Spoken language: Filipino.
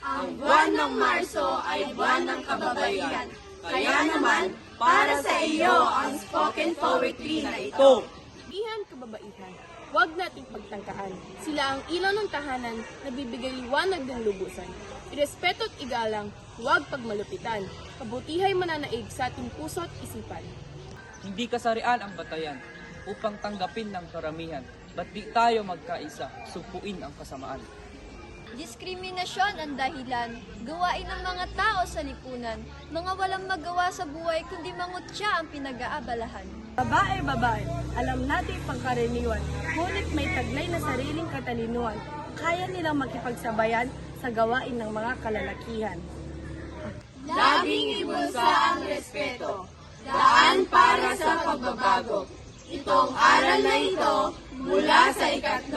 Ang buwan ng Marso ay buwan ng kababaihan. Kaya naman, para sa iyo ang spoken poetry na ito. Kababaihan, kababaihan, huwag nating pagtangkaan. Sila ang ilaw ng tahanan na bibigay liwanag ng lubusan. Irespeto at igalang, huwag pagmalupitan. Kabutihay mananaig sa ating puso at isipan. Hindi kasarian ang batayan upang tanggapin ng karamihan. Ba't di tayo magkaisa, supuin ang kasamaan? Diskriminasyon ang dahilan, gawain ng mga tao sa lipunan, mga walang magawa sa buhay kundi mangutya ang pinag-aabalahan. Babae, babae, alam natin pangkaraniwan, ngunit may taglay na sariling katalinuhan, kaya nilang makipagsabayan sa gawain ng mga kalalakihan. Laging ibunsa ang respeto. Daan para sa pagbabago. Itong aral na ito mula sa 3